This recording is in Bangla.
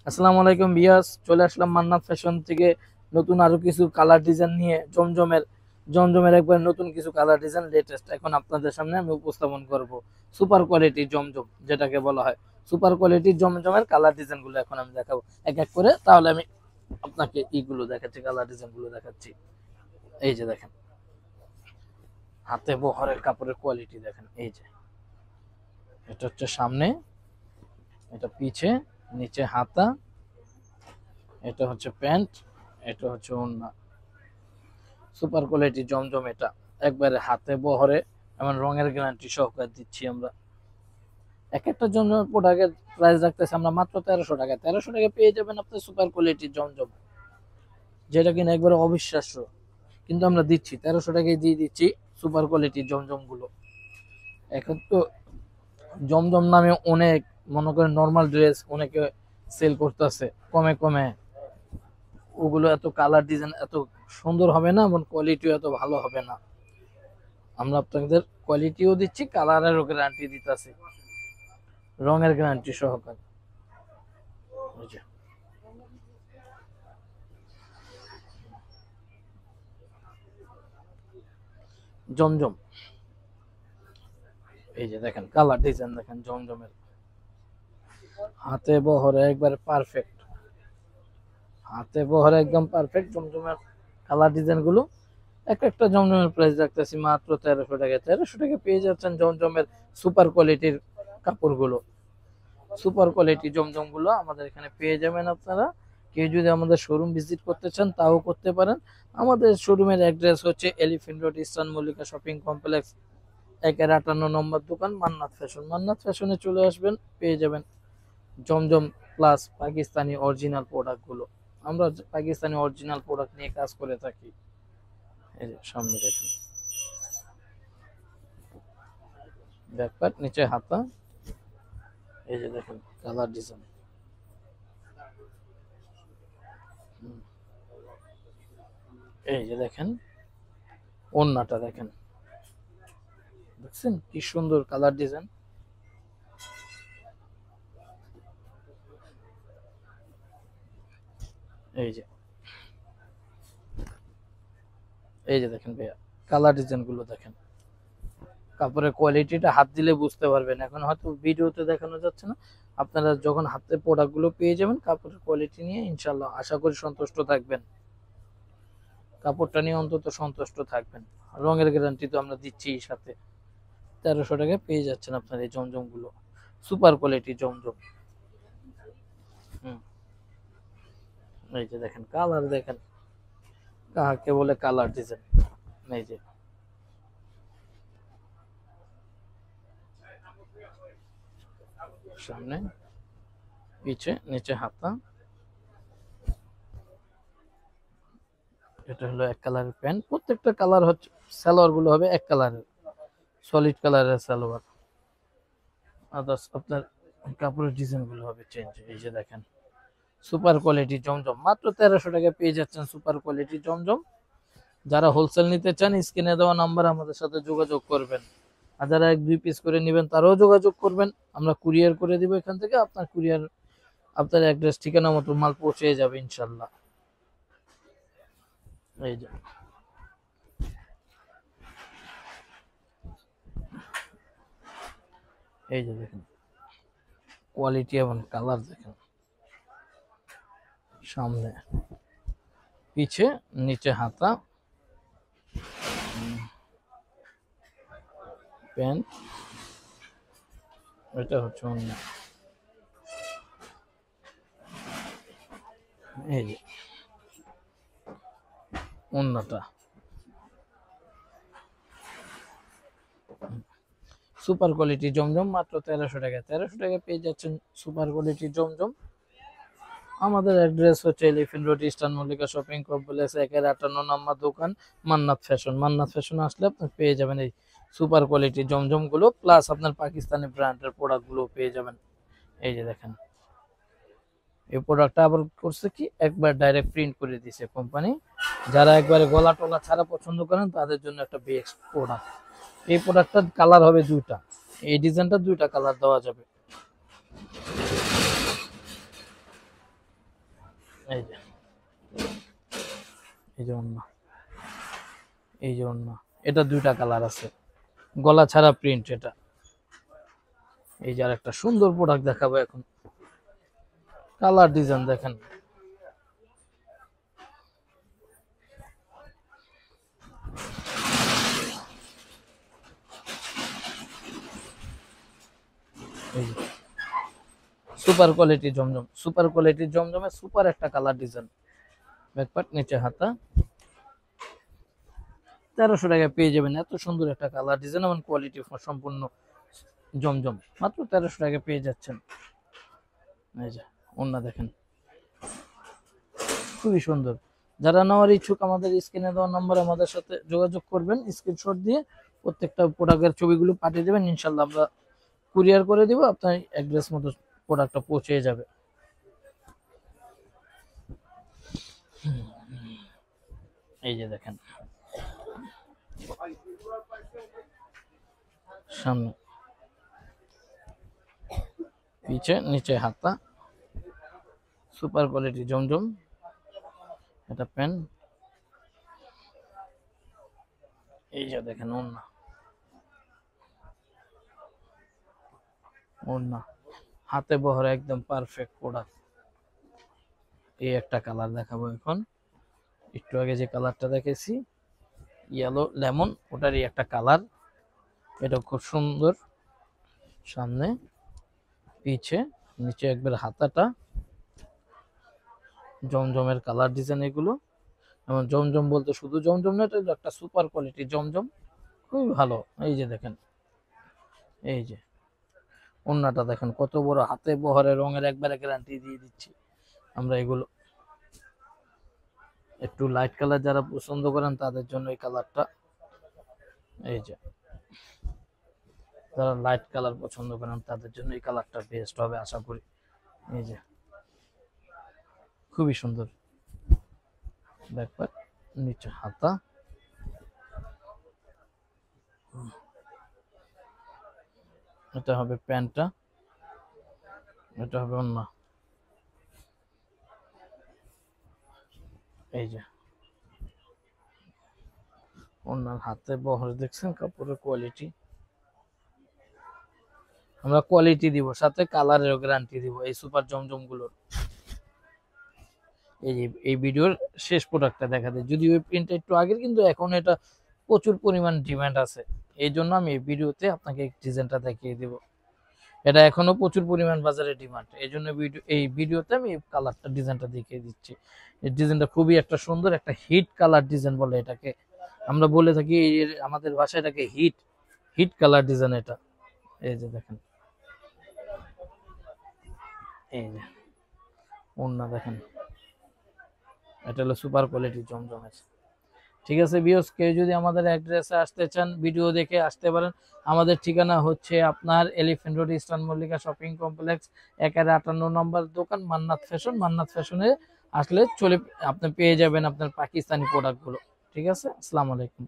আসসালামু আলাইকুম বিয়াস, চলে আসলাম মান্নাত ফ্যাশন থেকে নতুন আরো কিছু কালার ডিজাইন নিয়ে। জমজমের একবার নতুন কিছু কালার ডিজাইন লেটেস্ট এখন আপনাদের সামনে আমি উপস্থাপন করব। সুপার কোয়ালিটি জমজম যেটাকে বলা হয়, সুপার কোয়ালিটির জমজমের কালার ডিজাইন গুলো এখন আমি দেখাবো এক এক করে। তাহলে আমি আপনাকে এইগুলো দেখাচ্ছি, কালার ডিজাইন গুলো দেখাচ্ছি। এই যে দেখেন, হাতে বহরের কাপড়ের কোয়ালিটি দেখেন। এই যে এটা হচ্ছে সামনে, এটা পিছে, নিচে হাতা, এটা হচ্ছে প্যান্ট, এটা হচ্ছে ওড়না। সুপার কোয়ালিটি জমজম, এটা একবারে হাতে বহরে এমন রঙের গ্যারান্টি সহকারে দিচ্ছি আমরা। এক একটা জমজম প্রোডাক্টের প্রাইস রাখতেছি আমরা মাত্র 1300 টাকা। 1300 টাকা পেয়ে যাবেন আপনি সুপার কোয়ালিটির জমজম, যেটা কিনা একবারে অবিশ্বাস্য, কিন্তু আমরা দিচ্ছি 1300 টাকায় দিয়ে দিচ্ছি সুপার কোয়ালিটির জমজম গুলো। এখন তো জমজম নামে অনেক, মনে করেন নর্মাল ড্রেস অনেকে সেল করতেছে কমে কমে, ওগুলো এত কালার ডিজাইন এত সুন্দর হবে না এবং কোয়ালিটিও এত ভালো হবে না। আমরা আপনাদের কোয়ালিটিও দিচ্ছি, কালারেরও গ্যারান্টি দিতেছি, রঙের গ্যারান্টি সহকারে। জমজম, এই যে দেখেন কালার ডিজাইন দেখেন জমজমের, হাতে বহরে একবার পারফেক্ট, হাতে বহরে একদম পারফেক্ট জমজমের কালার ডিজাইন গুলো। এক একটা জমজমের প্রাইস রাখতেছি মাত্র 1300 টাকা। 1300 টাকা পেয়ে যাচ্ছেন জমজমের সুপার কোয়ালিটির কাপড়গুলো। সুপার কোয়ালিটি জমজম গুলো আমাদের এখানে পেয়ে যাবেন আপনারা। কেউ যদি আমাদের শোরুম ভিজিট করতে চান তাও করতে পারেন। আমাদের শোরুমের অ্যাড্রেস হচ্ছে elephant road, eastern Mallika shopping complex, 1-58 নম্বর দোকান, মান্নাত ফ্যাশন। মান্নাত ফ্যাশনে চলে আসবেন, পেয়ে যাবেন জমজম প্লাস পাকিস্তানি অরিজিনাল প্রোডাক্ট গুলো। আমরা পাকিস্তানি অরিজিনাল প্রোডাক্ট নিয়ে কাজ করে থাকি। এই যে সামনে দেখেন ব্যাকপার্ট, নিচে হাতা, এই যে দেখেন কালার ডিজাইন। এই যে দেখেন ওড়নাটা দেখেন, দেখছেন কি সুন্দর কালার ডিজাইন। এই যে এই যে দেখেন ভাইয়া কালার ডিজাইন গুলো দেখেন, কাপড়ের কোয়ালিটিটা হাত দিলে বুঝতে পারবেন। এখন হয়তো ভিডিওতে দেখানো যাচ্ছে না, আপনারা যখন হাতে প্রোডাক্ট গুলো পেয়ে যাবেন কাপড়ের কোয়ালিটি নিয়ে ইনশাল্লাহ আশা করি সন্তুষ্ট থাকবেন। কাপড়টা নিয়ে অন্তত সন্তুষ্ট থাকবেন। রঙের গ্যারান্টি তো আমরা দিচ্ছি সাথে। 1300 টাকায় পেয়ে যাচ্ছেন আপনার এই জমজম গুলো, সুপার কোয়ালিটি জমজম। হুম, এই যে দেখেন কালার দেখেন, কাহাকে বলে কালার ডিজাইন। এই যে সামনে, পিছে, নিচে হাতা, এটা হলো এক কালারের প্যান্ট। প্রত্যেকটা কালার হচ্ছে, সালোয়ার গুলো হবে এক কালারের, সলিড কালারের সালোয়ার। আদার্স আপনার কাপড়ের ডিজাইন গুলো হবে চেঞ্জ। এই যে দেখেন সুপার কোয়ালিটি জমজম, মাত্র 1300 টাকায় পেয়ে যাচ্ছেন সুপার কোয়ালিটি জমজম। যারা হোলসেল নিতে চান স্ক্রিনে দেওয়া নাম্বার আমাদের সাথে যোগাযোগ করবেন, আর যারা 1-2 পিস করে নেবেন তারাও যোগাযোগ করবেন, আমরা কুরিয়ার করে দিব। এখান থেকে আপনার কুরিয়ার আপনার অ্যাড্রেস ঠিকানা মতো মাল পৌঁছে যাবে ইনশাল্লাহ। এই যে এই যে দেখেন কোয়ালিটি এবং কালার দেখেন, সামনে, পিছে, নিচে হাতা, প্যান্ট, এটা হচ্ছে অন্য। এই যে অন্যটা সুপার কোয়ালিটি জমজম, মাত্র 1300 টাকা। 1300 টাকা পেয়ে যাচ্ছেন সুপার কোয়ালিটি জমজম। আমাদের অ্যাড্রেস হচ্ছে elephant road, eastern Mallika shopping complex, 1-58 নম্বর দোকান, মান্নাত ফ্যাশন। মান্নাত ফ্যাশন আসলে আপনি পেয়ে যাবেন এই সুপার কোয়ালিটি জমজম গুলো, প্লাস আপনার পাকিস্তানি ব্র্যান্ডের প্রোডাক্ট গুলো পেয়ে যাবেন। এই যে দেখেন এই প্রোডাক্টটা আবার করছে কি, একবার ডাইরেক্ট প্রিন্ট করে দিয়েছে কোম্পানি। যারা একবারে গলা টলা ছাড়া পছন্দ করেন তাদের জন্য একটা বেস্ট প্রোডাক্ট। এই প্রোডাক্টটার কালার হবে দুইটা, এই ডিজাইনটা দুইটা কালার দেওয়া যাবে। এই যে এই যে ওড়না, এই যে ওড়না, এটা দুইটা কালার আছে, গলা ছাড়া প্রিন্ট এটা। এই যে আরেকটা সুন্দর প্রোডাক্ট দেখাবো এখন, কালার ডিজাইন দেখেন। এই যে সুপার কোয়ালিটি জমজম, সুপার কোয়ালিটির জমজমে সুপার একটা কালার ডিজাইন। ব্যাকপার্ট, নিচে হাতা। 1300 টাকায় পেয়ে যাবেন এত সুন্দর একটা কালার ডিজাইন এবং কোয়ালিটি সম্পূর্ণ জমজম, মাত্র 1300 টাকায় পেয়ে যাচ্ছেন। এই যে ওড়না দেখেন, খুবই সুন্দর। যারা নেওয়ার ইচ্ছুক আমাদের স্ক্রিনে দেওয়া নম্বরে আমাদের সাথে যোগাযোগ করবেন, স্ক্রিনশট দিয়ে প্রত্যেকটা প্রোডাক্টের ছবিগুলো পাঠিয়ে দেবেন, ইনশাল্লাহ আমরা কুরিয়ার করে দিব, আপনার অ্যাড্রেস মতো প্রোডাক্টটা পৌঁছে যাবে। এই যে দেখেন সামনে, পিছে, নিচে হাতা, সুপার কোয়ালিটি জমজম। এটা প্যান। এই যে দেখেন ওড়না, ওড়না হাতে বহরে একদম পারফেক্ট প্রোডাক্ট। এই একটা কালার দেখাবো এখন, একটু আগে যে কালারটা দেখেছি ইয়েলো লেমন, ওটারই একটা কালার। এটা খুব সুন্দর, সামনে, পিছে, নিচে একবার হাতাটা জমজমের কালার ডিজাইন এগুলো। এবং জমজম বলতে শুধু জমজম না, এটা একটা সুপার কোয়ালিটি জমজম, খুবই ভালো। এই যে দেখেন, এই যে ওড়নাটা দেখেন কত বড়, হাতে বহরে রঙের একবারে গ্যারান্টি দিয়ে দিচ্ছি আমরা। এগুলো একটু লাইট কালার যারা পছন্দ করেন তাদের জন্য এই কালারটা। এই যে যারা লাইট কালার পছন্দ করেন তাদের জন্য এই কালারটা বেস্ট হবে আশা করি। এই যে খুবই সুন্দর, ব্যাকপার্ট, নিচে হাতা। এটা হবে প্যান্টটা, এটা হবে ওড়না। এই যে ওড়নার হাতে বহর দেখছেন, কাপড়ের কোয়ালিটি, আমরা কোয়ালিটি দিব, সাথে কালারের গ্যারান্টি দিব এই সুপার জমজম গুলোর। এই যে এই ভিডিওর শেষ প্রোডাক্টটা দেখা যায়, যদি ওই প্রিন্টটা একটু আগের, কিন্তু এখন এটা প্রচুর পরিমাণ ডিমান্ড আছে, এই জন্য আমি এই ভিডিওতে আপনাকে ডিজাইনটা দেখিয়ে দিব। এটা এখনো প্রচুর পরিমাণ বাজারে ডিমান্ড, এই জন্য এই ভিডিওতে আমি এই কালারটা ডিজাইনটা দেখিয়ে দিচ্ছি। এই ডিজাইনটা খুবই একটা সুন্দর, একটা হিট কালার ডিজাইন বলে এটাকে, আমরা বলে থাকি আমাদের ভাষায় এটাকে হিট, হিট কালার ডিজাইন এটা। এই যে দেখেন, এই যে ওড়না দেখেন, এটা হলো সুপার কোয়ালিটি জমজমের। ঠিক আছে ভিউয়ার্স, কেউ যদি আমাদের অ্যাড্রেসে আসতে চান ভিডিও দেখে আসতে পারেন। আমাদের ঠিকানা হচ্ছে আপনার elephant road, eastern Mallika shopping complex, 158 নম্বর দোকান, মান্নাত ফ্যাশন। মান্নাত ফ্যাশনে আসলে আপনি পেয়ে যাবেন আপনার পাকিস্তানি প্রোডাক্টগুলো। ঠিক আছে, আসসালামু আলাইকুম।